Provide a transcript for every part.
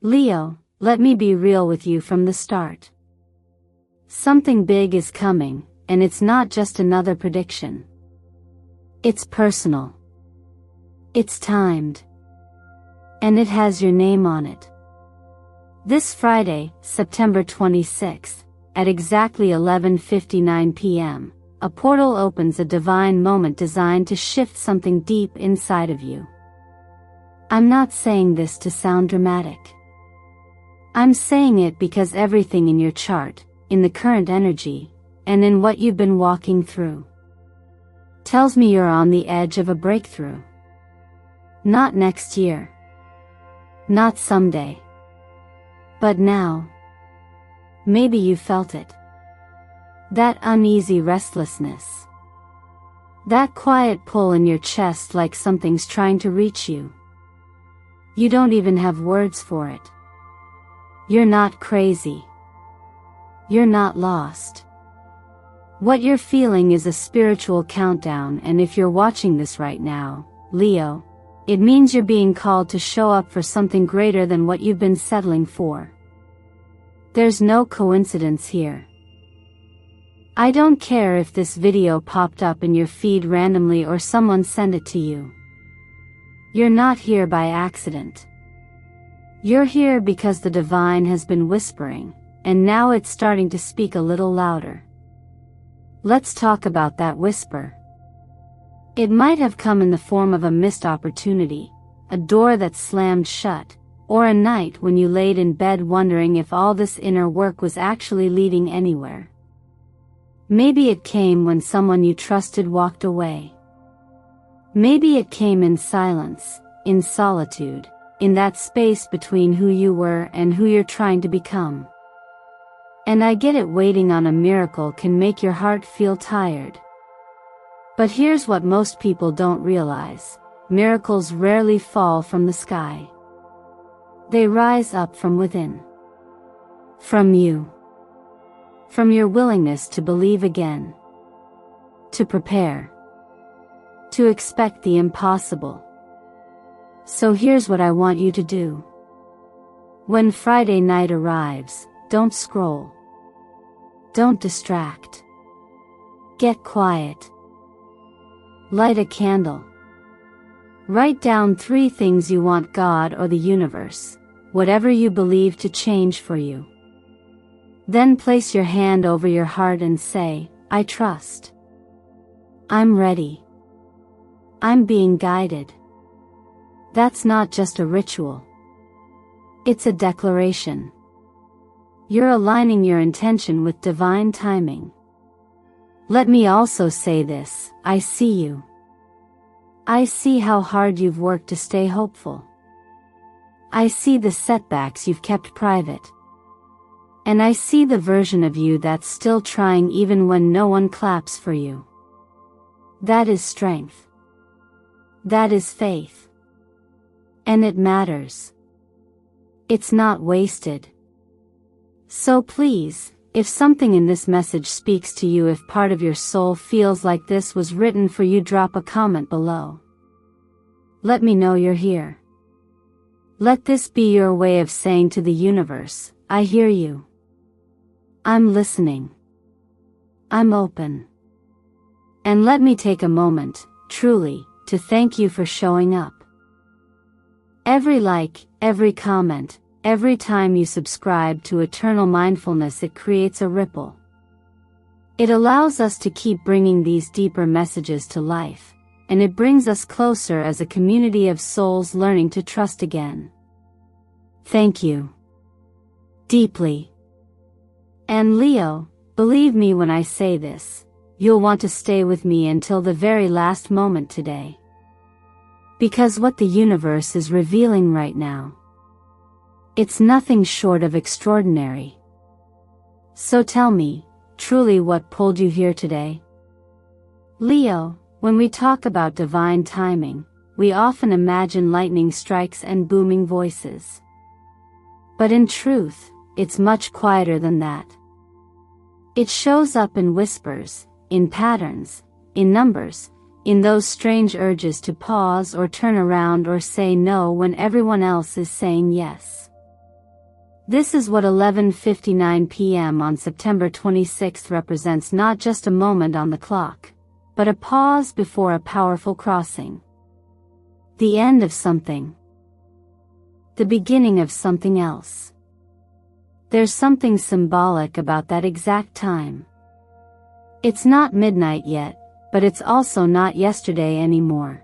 Leo, let me be real with you from the start. Something big is coming, and it's not just another prediction. It's personal. It's timed. And it has your name on it. This Friday, September 26th, at exactly 11:59 p.m., a portal opens, a divine moment designed to shift something deep inside of you. I'm not saying this to sound dramatic. I'm saying it because everything in your chart, in the current energy, and in what you've been walking through, tells me you're on the edge of a breakthrough. Not next year. Not someday. But now. Maybe you felt it. That uneasy restlessness. That quiet pull in your chest like something's trying to reach you. You don't even have words for it. You're not crazy. You're not lost. What you're feeling is a spiritual countdown, and if you're watching this right now, Leo, it means you're being called to show up for something greater than what you've been settling for. There's no coincidence here. I don't care if this video popped up in your feed randomly or someone sent it to you. You're not here by accident. You're here because the divine has been whispering, and now it's starting to speak a little louder. Let's talk about that whisper. It might have come in the form of a missed opportunity, a door that slammed shut, or a night when you laid in bed wondering if all this inner work was actually leading anywhere. Maybe it came when someone you trusted walked away. Maybe it came in silence, in solitude, in that space between who you were and who you're trying to become. And I get it, waiting on a miracle can make your heart feel tired. But here's what most people don't realize: miracles rarely fall from the sky. They rise up from within. From you. From your willingness to believe again. To prepare. To expect the impossible. So here's what I want you to do. When Friday night arrives, don't scroll. Don't distract. Get quiet. Light a candle. Write down 3 things you want God or the universe, whatever you believe, to change for you. Then place your hand over your heart and say, I trust. I'm ready. I'm being guided. That's not just a ritual. It's a declaration. You're aligning your intention with divine timing. Let me also say this: I see you. I see how hard you've worked to stay hopeful. I see the setbacks you've kept private. And I see the version of you that's still trying even when no one claps for you. That is strength. That is faith. And it matters. It's not wasted. So please, if something in this message speaks to you, if part of your soul feels like this was written for you, drop a comment below. Let me know you're here. Let this be your way of saying to the universe, I hear you. I'm listening. I'm open. And let me take a moment, truly, to thank you for showing up. Every like, every comment, every time you subscribe to Eternal Mindfulness, it creates a ripple. It allows us to keep bringing these deeper messages to life, and it brings us closer as a community of souls learning to trust again. Thank you. Deeply. And Leo, believe me when I say this, you'll want to stay with me until the very last moment today. Because what the universe is revealing right now, it's nothing short of extraordinary. So tell me, truly, what pulled you here today? Leo, when we talk about divine timing, we often imagine lightning strikes and booming voices. But in truth, it's much quieter than that. It shows up in whispers, in patterns, in numbers, in those strange urges to pause or turn around or say no when everyone else is saying yes. This is what 11:59 p.m. on September 26th represents, not just a moment on the clock, but a pause before a powerful crossing. The end of something. The beginning of something else. There's something symbolic about that exact time. It's not midnight yet, but it's also not yesterday anymore.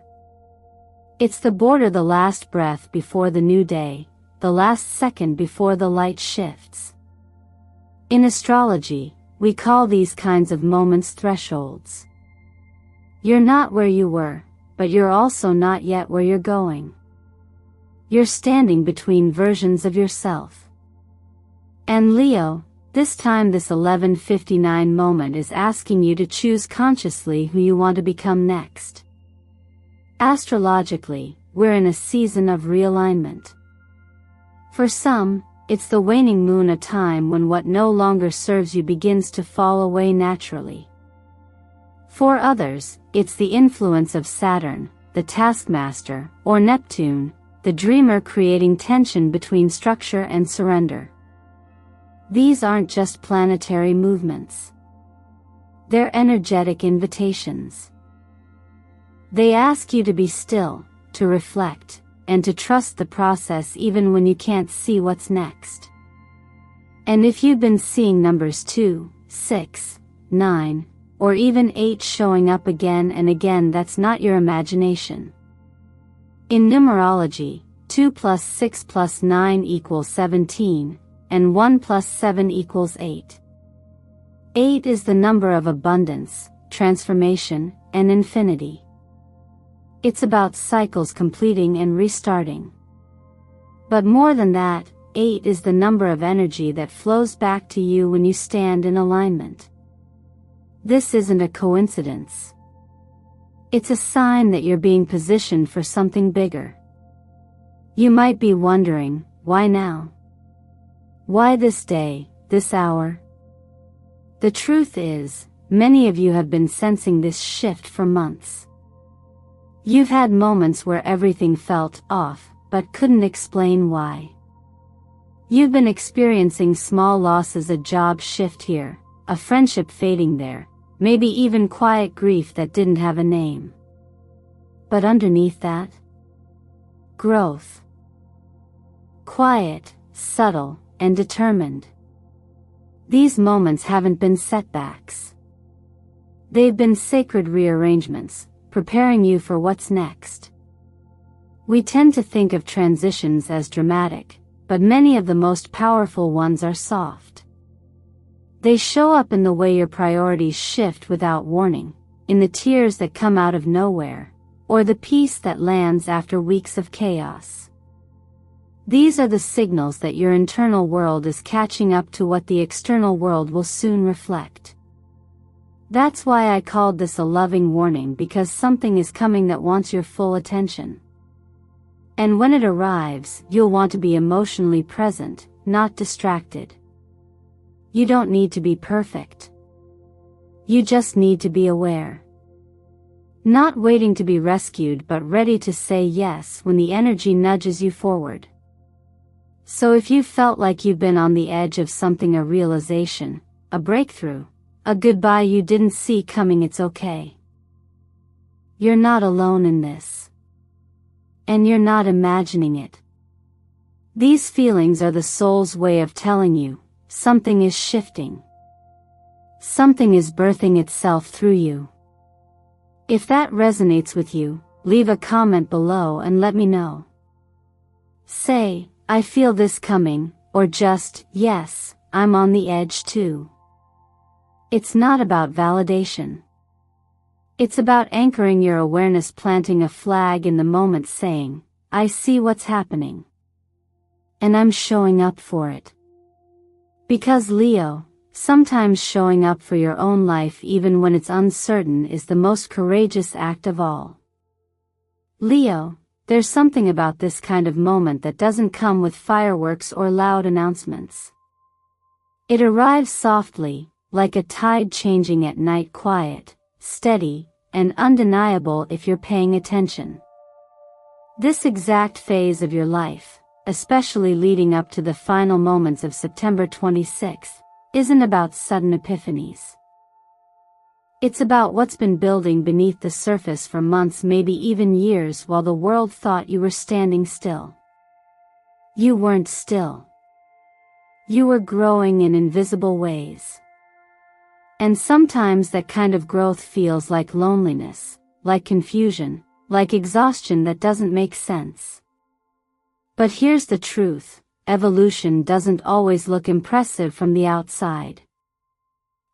It's the border, the last breath before the new day, the last second before the light shifts. In astrology, we call these kinds of moments thresholds. You're not where you were, but you're also not yet where you're going. You're standing between versions of yourself. And Leo, this time this 11:59 moment is asking you to choose consciously who you want to become next. Astrologically, we're in a season of realignment. For some, it's the waning moon, a time when what no longer serves you begins to fall away naturally. For others, it's the influence of Saturn, the taskmaster, or Neptune, the dreamer, creating tension between structure and surrender. These aren't just planetary movements. They're energetic invitations. They ask you to be still, to reflect, and to trust the process even when you can't see what's next. And if you've been seeing numbers 2, 6, 9, or even 8 showing up again and again, that's not your imagination. In numerology, 2 plus 6 plus 9 equals 17, and 1 plus 7 equals 8. 8 is the number of abundance, transformation, and infinity. It's about cycles completing and restarting. But more than that, 8 is the number of energy that flows back to you when you stand in alignment. This isn't a coincidence. It's a sign that you're being positioned for something bigger. You might be wondering, why now? Why this day, this hour? The truth is, many of you have been sensing this shift for months. You've had moments where everything felt off, but couldn't explain why. You've been experiencing small losses, a job shift here, a friendship fading there, maybe even quiet grief that didn't have a name. But underneath that, growth. Quiet, subtle, and determined. These moments haven't been setbacks. They've been sacred rearrangements, preparing you for what's next. We tend to think of transitions as dramatic, but many of the most powerful ones are soft. They show up in the way your priorities shift without warning, in the tears that come out of nowhere, or the peace that lands after weeks of chaos. These are the signals that your internal world is catching up to what the external world will soon reflect. That's why I called this a loving warning, because something is coming that wants your full attention. And when it arrives, you'll want to be emotionally present, not distracted. You don't need to be perfect. You just need to be aware. Not waiting to be rescued, but ready to say yes when the energy nudges you forward. So if you felt like you've been on the edge of something, a realization, a breakthrough, a goodbye you didn't see coming, it's okay. You're not alone in this. And you're not imagining it. These feelings are the soul's way of telling you, something is shifting. Something is birthing itself through you. If that resonates with you, leave a comment below and let me know. Say, I feel this coming, or just, yes, I'm on the edge too. It's not about validation. It's about anchoring your awareness, planting a flag in the moment, saying, I see what's happening. And I'm showing up for it. Because Leo, sometimes showing up for your own life even when it's uncertain is the most courageous act of all. Leo, there's something about this kind of moment that doesn't come with fireworks or loud announcements. It arrives softly, like a tide changing at night, quiet, steady, and undeniable if you're paying attention. This exact phase of your life, especially leading up to the final moments of September 26th, isn't about sudden epiphanies. It's about what's been building beneath the surface for months, maybe even years, while the world thought you were standing still. You weren't still. You were growing in invisible ways. And sometimes that kind of growth feels like loneliness, like confusion, like exhaustion that doesn't make sense. But here's the truth: evolution doesn't always look impressive from the outside.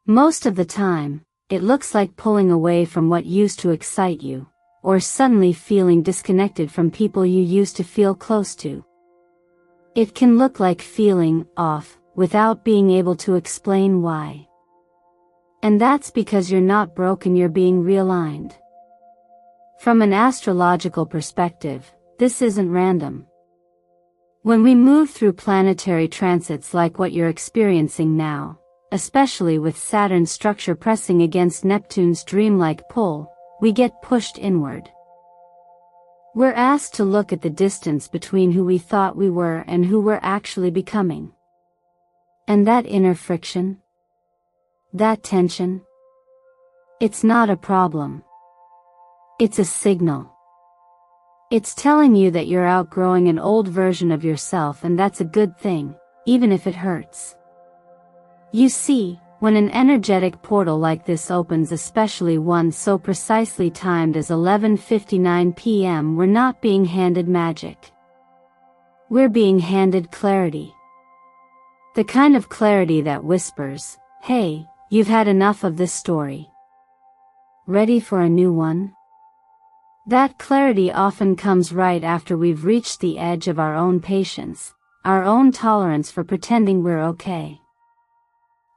Most of the time, it looks like pulling away from what used to excite you, or suddenly feeling disconnected from people you used to feel close to. It can look like feeling off, without being able to explain why. And that's because you're not broken, you're being realigned. From an astrological perspective, this isn't random. When we move through planetary transits like what you're experiencing now, especially with Saturn's structure pressing against Neptune's dreamlike pull, we get pushed inward. We're asked to look at the distance between who we thought we were and who we're actually becoming. And that inner friction, that tension, it's not a problem. It's a signal. It's telling you that you're outgrowing an old version of yourself, and that's a good thing, even if it hurts. You see, when an energetic portal like this opens, especially one so precisely timed as 11:59 p.m., we're not being handed magic. We're being handed clarity. The kind of clarity that whispers, "Hey, you've had enough of this story. Ready for a new one?" That clarity often comes right after we've reached the edge of our own patience, our own tolerance for pretending we're okay.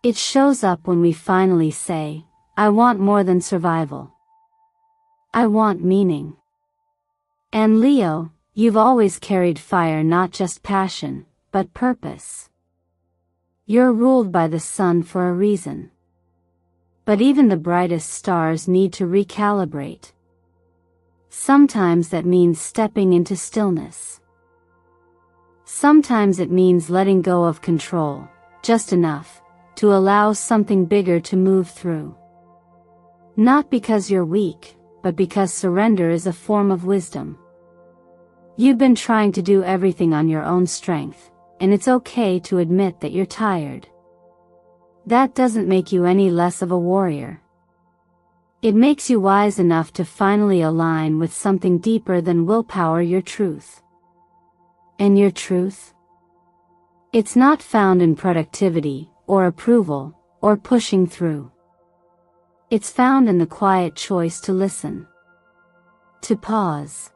It shows up when we finally say, "I want more than survival. I want meaning." And Leo, you've always carried fire, not just passion, but purpose. You're ruled by the sun for a reason. But even the brightest stars need to recalibrate. Sometimes that means stepping into stillness. Sometimes it means letting go of control, just enough to allow something bigger to move through. Not because you're weak, but because surrender is a form of wisdom. You've been trying to do everything on your own strength, and it's okay to admit that you're tired. That doesn't make you any less of a warrior. It makes you wise enough to finally align with something deeper than willpower, your truth. And your truth? It's not found in productivity, or approval, or pushing through. It's found in the quiet choice to listen. To pause.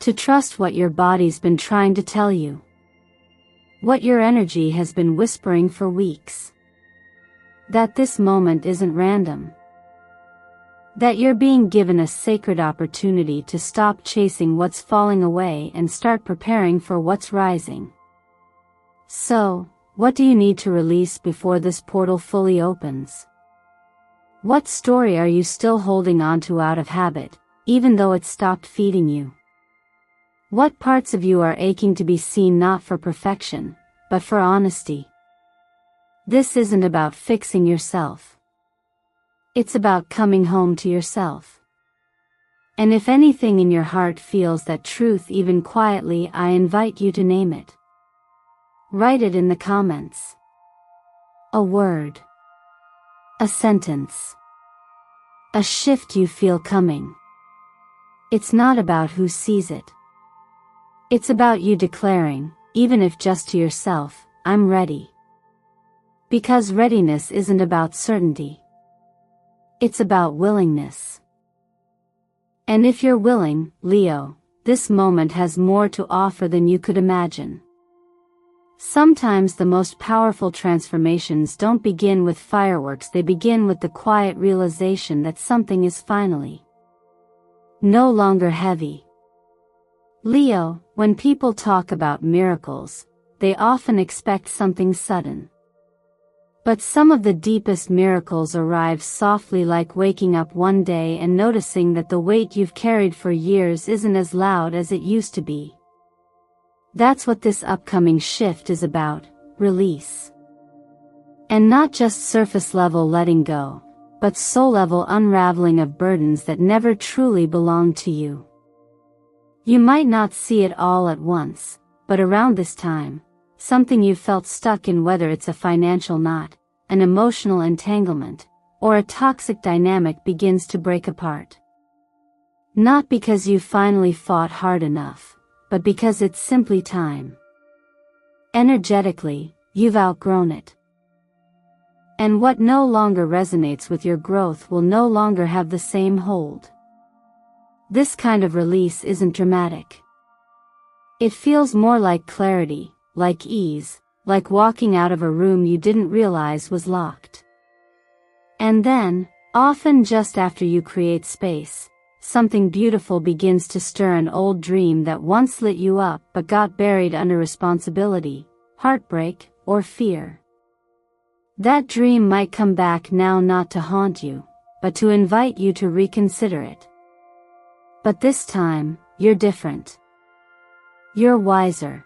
To trust what your body's been trying to tell you. What your energy has been whispering for weeks. That this moment isn't random. That you're being given a sacred opportunity to stop chasing what's falling away and start preparing for what's rising. So, what do you need to release before this portal fully opens? What story are you still holding on to out of habit, even though it stopped feeding you? What parts of you are aching to be seen, not for perfection, but for honesty? This isn't about fixing yourself. It's about coming home to yourself. And if anything in your heart feels that truth even quietly, I invite you to name it. Write it in the comments. A word. A sentence. A shift you feel coming. It's not about who sees it. It's about you declaring, even if just to yourself, "I'm ready." Because readiness isn't about certainty. It's about willingness. And if you're willing, Leo, this moment has more to offer than you could imagine. Sometimes the most powerful transformations don't begin with fireworks, they begin with the quiet realization that something is finally no longer heavy. Leo, when people talk about miracles, they often expect something sudden. But some of the deepest miracles arrive softly, like waking up one day and noticing that the weight you've carried for years isn't as loud as it used to be. That's what this upcoming shift is about, release. And not just surface level letting go, but soul level unraveling of burdens that never truly belonged to you. You might not see it all at once, but around this time, something you felt stuck in, whether it's a financial knot, an emotional entanglement, or a toxic dynamic, begins to break apart. Not because you finally fought hard enough, but because it's simply time. Energetically, you've outgrown it. And what no longer resonates with your growth will no longer have the same hold. This kind of release isn't dramatic. It feels more like clarity, like ease, like walking out of a room you didn't realize was locked. And then, often just after you create space, something beautiful begins to stir, an old dream that once lit you up but got buried under responsibility, heartbreak, or fear. That dream might come back now, not to haunt you, but to invite you to reconsider it. But this time, you're different. You're wiser.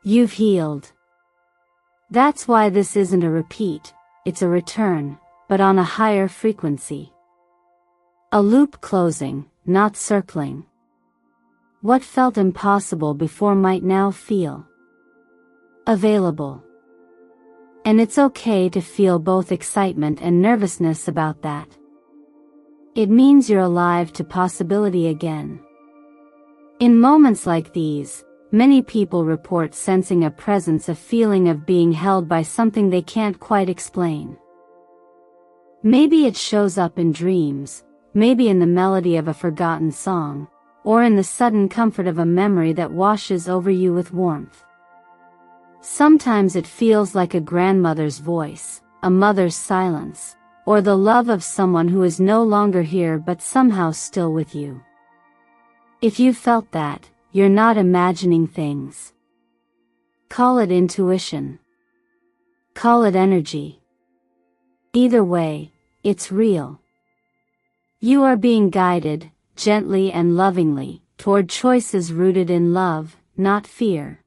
You've healed. That's why this isn't a repeat, it's a return, but on a higher frequency. A loop closing, not circling. What felt impossible before might now feel available. And it's okay to feel both excitement and nervousness about that. It means you're alive to possibility again. In moments like these, many people report sensing a presence, a feeling of being held by something they can't quite explain. Maybe it shows up in dreams, maybe in the melody of a forgotten song, or in the sudden comfort of a memory that washes over you with warmth. Sometimes it feels like a grandmother's voice, a mother's silence, or the love of someone who is no longer here but somehow still with you. If you felt that, you're not imagining things. Call it intuition. Call it energy. Either way, it's real. You are being guided, gently and lovingly, toward choices rooted in love, not fear.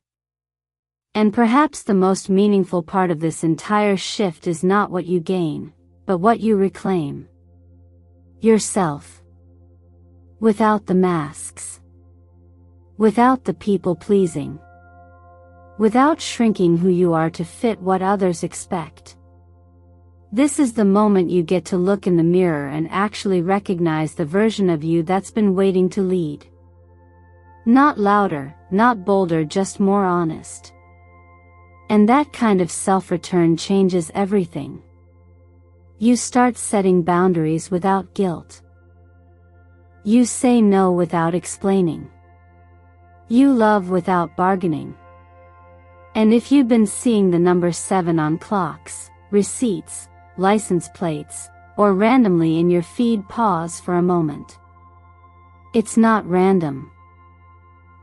And perhaps the most meaningful part of this entire shift is not what you gain, but what you reclaim. Yourself. Without the masks. Without the people-pleasing. Without shrinking who you are to fit what others expect. This is the moment you get to look in the mirror and actually recognize the version of you that's been waiting to lead. Not louder, not bolder, just more honest. And that kind of self-return changes everything. You start setting boundaries without guilt. You say no without explaining. You love without bargaining. And if you've been seeing the number 7 on clocks, receipts, license plates, or randomly in your feed, pause for a moment. It's not random.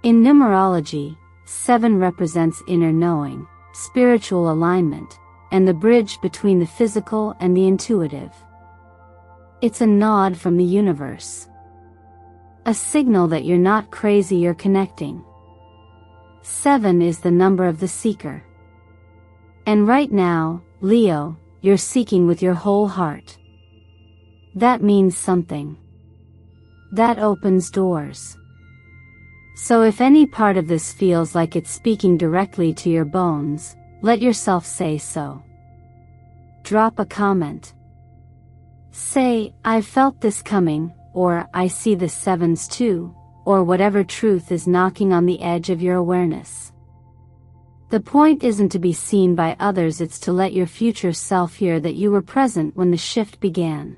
In numerology, 7 represents inner knowing, spiritual alignment, and the bridge between the physical and the intuitive. It's a nod from the universe. A signal that you're not crazy, you're connecting. 7 is the number of the seeker. And right now, Leo, you're seeking with your whole heart. That means something. That opens doors. So if any part of this feels like it's speaking directly to your bones, let yourself say so. Drop a comment. Say, "I felt this coming," or "I see the 7s too," or whatever truth is knocking on the edge of your awareness. The point isn't to be seen by others, it's to let your future self hear that you were present when the shift began.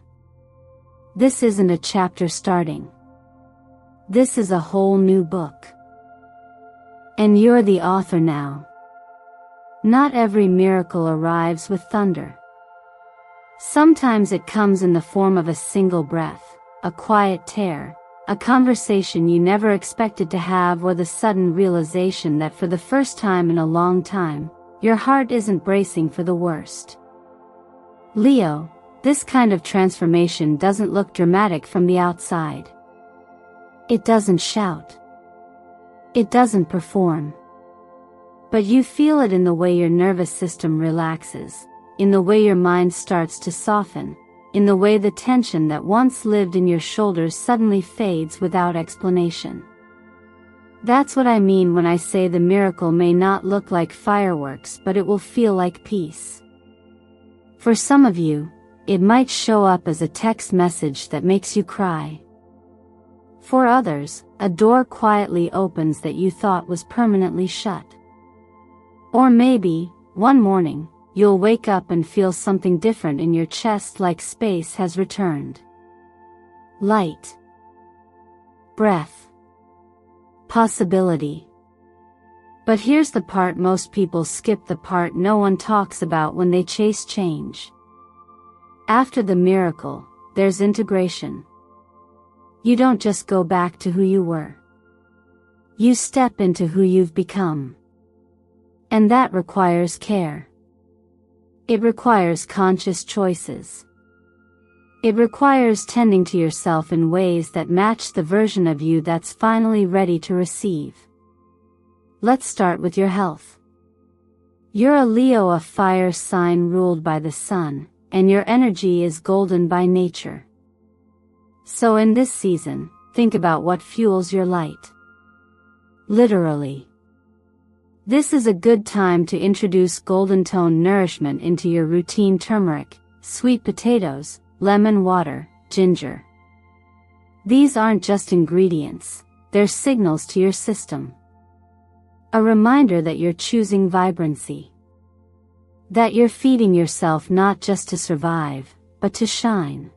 This isn't a chapter starting. This is a whole new book. And you're the author now. Not every miracle arrives with thunder. Sometimes it comes in the form of a single breath, a quiet tear, a conversation you never expected to have, or the sudden realization that for the first time in a long time, your heart isn't bracing for the worst. Leo, this kind of transformation doesn't look dramatic from the outside. It doesn't shout. It doesn't perform. But you feel it in the way your nervous system relaxes, in the way your mind starts to soften, in the way the tension that once lived in your shoulders suddenly fades without explanation. That's what I mean when I say the miracle may not look like fireworks, but it will feel like peace. For some of you, it might show up as a text message that makes you cry. For others, a door quietly opens that you thought was permanently shut. Or maybe, one morning, you'll wake up and feel something different in your chest, like space has returned. Light. Breath. Possibility. But here's the part most people skip, the part no one talks about when they chase change. After the miracle, there's integration. You don't just go back to who you were. You step into who you've become. And that requires care. It requires conscious choices. It requires tending to yourself in ways that match the version of you that's finally ready to receive. Let's start with your health. You're a Leo, a fire sign ruled by the sun, and your energy is golden by nature. So in this season, think about what fuels your light. Literally. This is a good time to introduce golden tone nourishment into your routine: turmeric, sweet potatoes, lemon water, ginger. These aren't just ingredients, they're signals to your system. A reminder that you're choosing vibrancy. That you're feeding yourself not just to survive, but to shine.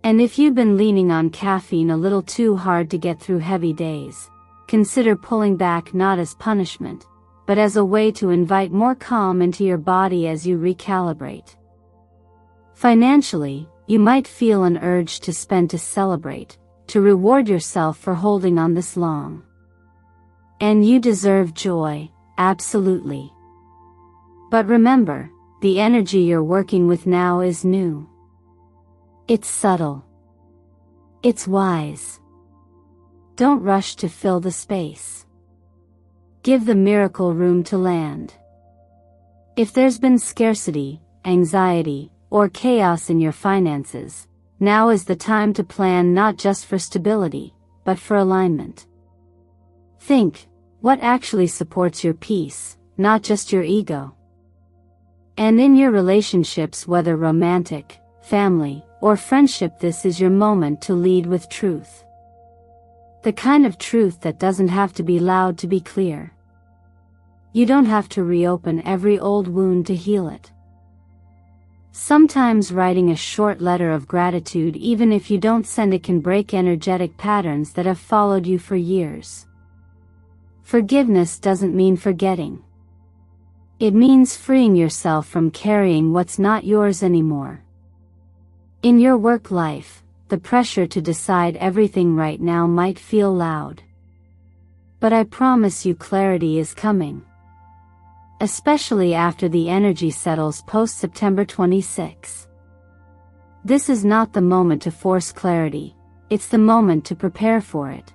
And if you've been leaning on caffeine a little too hard to get through heavy days, consider pulling back, not as punishment, but as a way to invite more calm into your body as you recalibrate. Financially, you might feel an urge to spend, to celebrate, to reward yourself for holding on this long. And you deserve joy, absolutely. But remember, the energy you're working with now is new. It's subtle. It's wise. Don't rush to fill the space. Give the miracle room to land. If there's been scarcity, anxiety, or chaos in your finances, now is the time to plan, not just for stability, but for alignment. Think, what actually supports your peace, not just your ego? And in your relationships, whether romantic, family, or friendship, this is your moment to lead with truth. The kind of truth that doesn't have to be loud to be clear. You don't have to reopen every old wound to heal it. Sometimes writing a short letter of gratitude, even if you don't send it, can break energetic patterns that have followed you for years. Forgiveness doesn't mean forgetting. It means freeing yourself from carrying what's not yours anymore. In your work life, the pressure to decide everything right now might feel loud. But I promise you, clarity is coming. Especially after the energy settles post-September 26. This is not the moment to force clarity, it's the moment to prepare for it.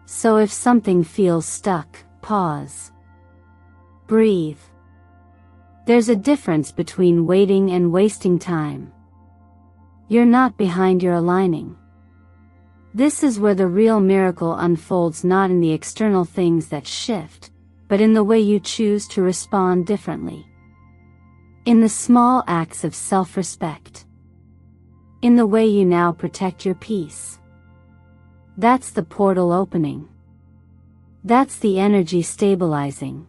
So if something feels stuck, pause. Breathe. There's a difference between waiting and wasting time. You're not behind, you're aligning. This is where the real miracle unfolds, not in the external things that shift, but in the way you choose to respond differently. In the small acts of self-respect. In the way you now protect your peace. That's the portal opening. That's the energy stabilizing.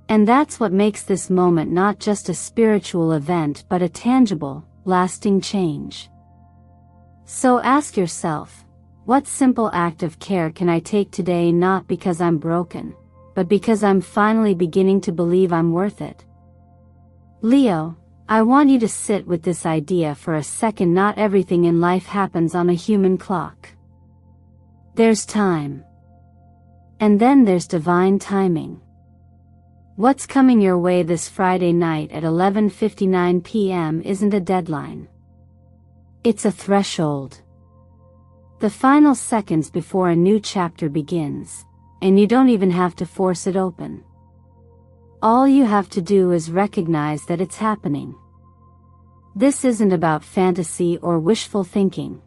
And that's what makes this moment not just a spiritual event, but a tangible, lasting change. So ask yourself, what simple act of care can I take today, not because I'm broken, but because I'm finally beginning to believe I'm worth it? Leo, I want you to sit with this idea for a second. Not everything in life happens on a human clock. There's time. And then there's divine timing. What's coming your way this Friday night at 11:59 p.m. isn't a deadline. It's a threshold. The final seconds before a new chapter begins, and you don't even have to force it open. All you have to do is recognize that it's happening. This isn't about fantasy or wishful thinking.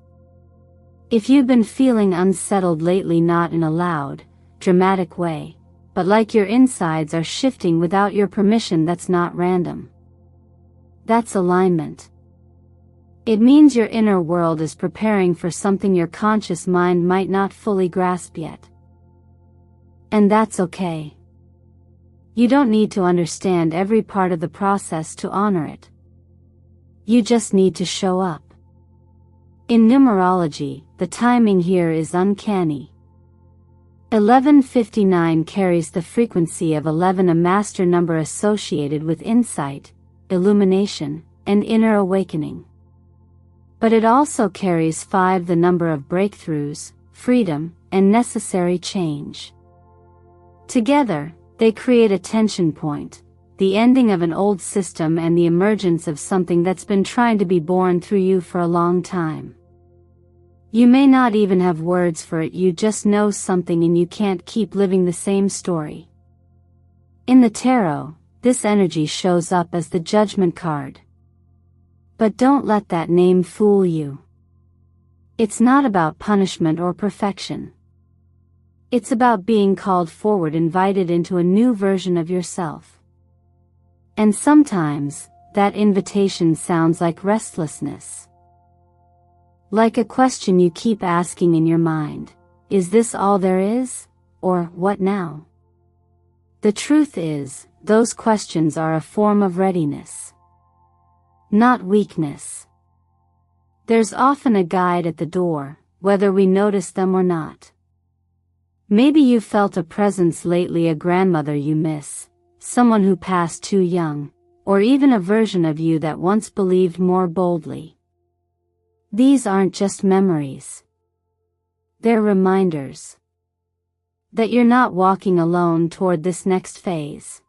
If you've been feeling unsettled lately, not in a loud, dramatic way, but like your insides are shifting without your permission, that's not random. That's alignment. It means your inner world is preparing for something your conscious mind might not fully grasp yet. And that's okay. You don't need to understand every part of the process to honor it. You just need to show up. In numerology, the timing here is uncanny. 1159 carries the frequency of 11, a master number associated with insight, illumination, and inner awakening. But it also carries 5, the number of breakthroughs, freedom, and necessary change. Together, they create a tension point, the ending of an old system and the emergence of something that's been trying to be born through you for a long time. You may not even have words for it, you just know something and you can't keep living the same story. In the tarot, this energy shows up as the Judgment card. But don't let that name fool you. It's not about punishment or perfection. It's about being called forward, invited into a new version of yourself. And sometimes, that invitation sounds like restlessness. Like a question you keep asking in your mind, is this all there is? Or, what now? The truth is, those questions are a form of readiness. Not weakness. There's often a guide at the door, whether we notice them or not. Maybe you felt a presence lately, a grandmother you miss, someone who passed too young, or even a version of you that once believed more boldly. These aren't just memories. They're reminders that you're not walking alone toward this next phase.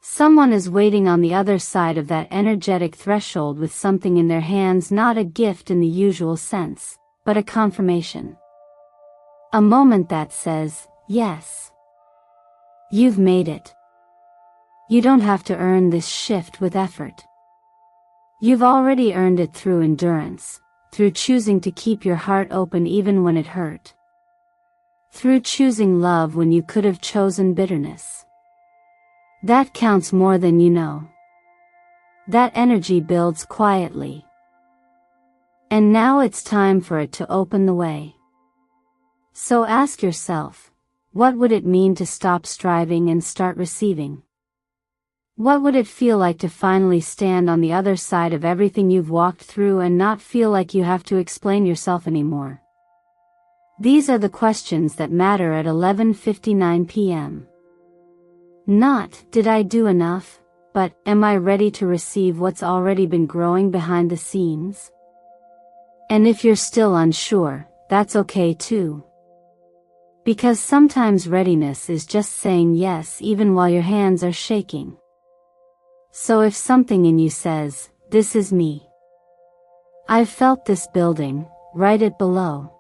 Someone is waiting on the other side of that energetic threshold with something in their hands, not a gift in the usual sense, but a confirmation. A moment that says, yes. You've made it. You don't have to earn this shift with effort. You've already earned it through endurance, through choosing to keep your heart open even when it hurt. Through choosing love when you could have chosen bitterness. That counts more than you know. That energy builds quietly. And now it's time for it to open the way. So ask yourself, what would it mean to stop striving and start receiving? What would it feel like to finally stand on the other side of everything you've walked through and not feel like you have to explain yourself anymore? These are the questions that matter at 11:59 p.m. Not, did I do enough, but, am I ready to receive what's already been growing behind the scenes? And if you're still unsure, that's okay too. Because sometimes readiness is just saying yes even while your hands are shaking. So if something in you says, this is me. I've felt this building, write it below.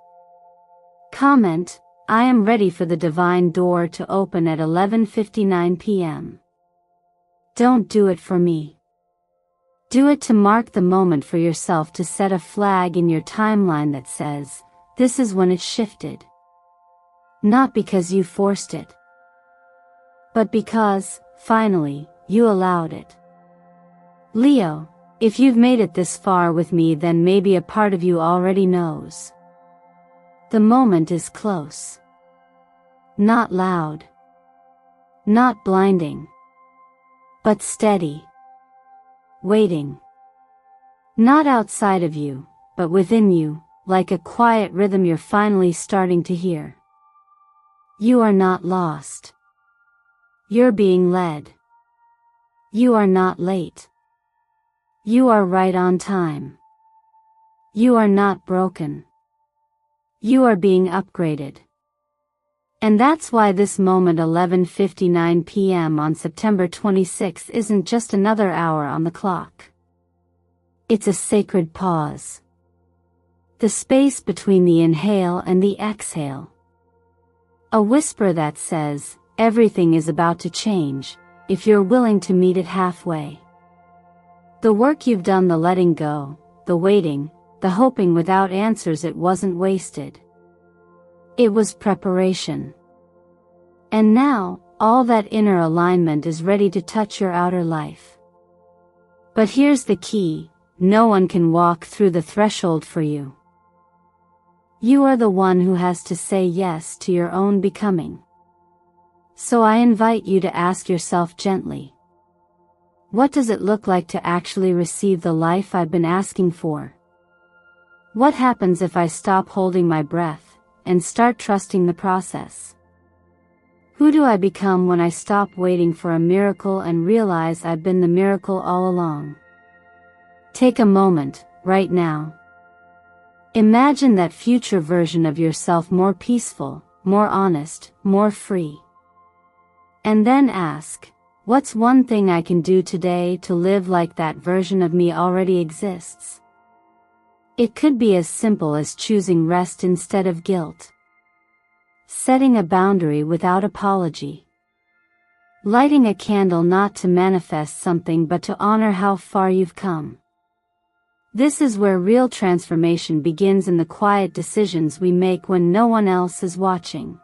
Comment, I am ready for the divine door to open at 11:59 p.m. Don't do it for me. Do it to mark the moment for yourself, to set a flag in your timeline that says, this is when it shifted. Not because you forced it, but because, finally, you allowed it. Leo, if you've made it this far with me, then maybe a part of you already knows. The moment is close. Not loud. Not blinding. But steady. Waiting. Not outside of you, but within you, like a quiet rhythm you're finally starting to hear. You are not lost. You're being led. You are not late. You are right on time. You are not broken. You are being upgraded. And that's why this moment, 11:59 p.m. on September 26, isn't just another hour on the clock. It's a sacred pause. The space between the inhale and the exhale. A whisper that says, everything is about to change, if you're willing to meet it halfway. The work you've done, the letting go, the waiting, the hoping without answers, it wasn't wasted. It was preparation. And now, all that inner alignment is ready to touch your outer life. But here's the key, no one can walk through the threshold for you. You are the one who has to say yes to your own becoming. So I invite you to ask yourself gently, what does it look like to actually receive the life I've been asking for? What happens if I stop holding my breath and start trusting the process? Who do I become when I stop waiting for a miracle and realize I've been the miracle all along? Take a moment, right now. Imagine that future version of yourself, more peaceful, more honest, more free. And then ask, what's one thing I can do today to live like that version of me already exists? It could be as simple as choosing rest instead of guilt. Setting a boundary without apology. Lighting a candle not to manifest something but to honor how far you've come. This is where real transformation begins, in the quiet decisions we make when no one else is watching.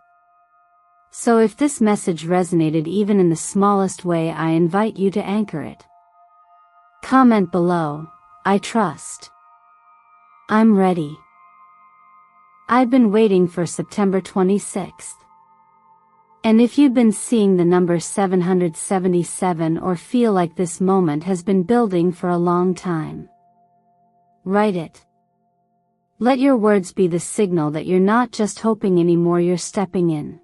So if this message resonated even in the smallest way, I invite you to anchor it. Comment below, I trust. I'm ready. I've been waiting for September 26th. And if you've been seeing the number 777 or feel like this moment has been building for a long time, write it. Let your words be the signal that you're not just hoping anymore, you're stepping in.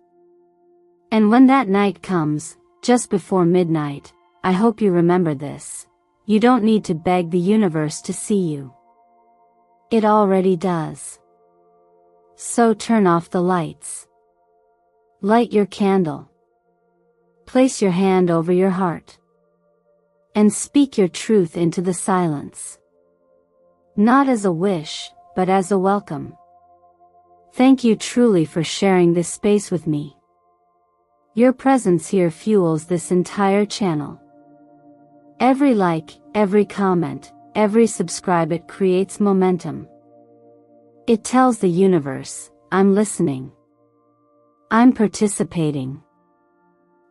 And when that night comes, just before midnight, I hope you remember this. You don't need to beg the universe to see you. It already does. So turn off the lights. Light your candle. Place your hand over your heart. And speak your truth into the silence. Not as a wish, but as a welcome. Thank you truly for sharing this space with me. Your presence here fuels this entire channel. Every like, every comment, every subscribe, it creates momentum. It tells the universe, I'm listening. I'm participating.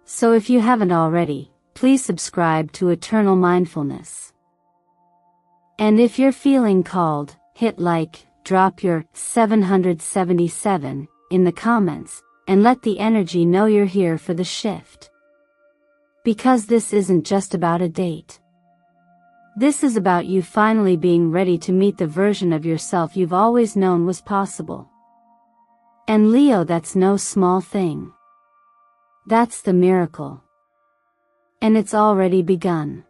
So if you haven't already, please subscribe to Eternal Mindfulness. And if you're feeling called, hit like, drop your 777 in the comments, and let the energy know you're here for the shift. Because this isn't just about a date. This is about you finally being ready to meet the version of yourself you've always known was possible. And Leo, that's no small thing. That's the miracle. And it's already begun.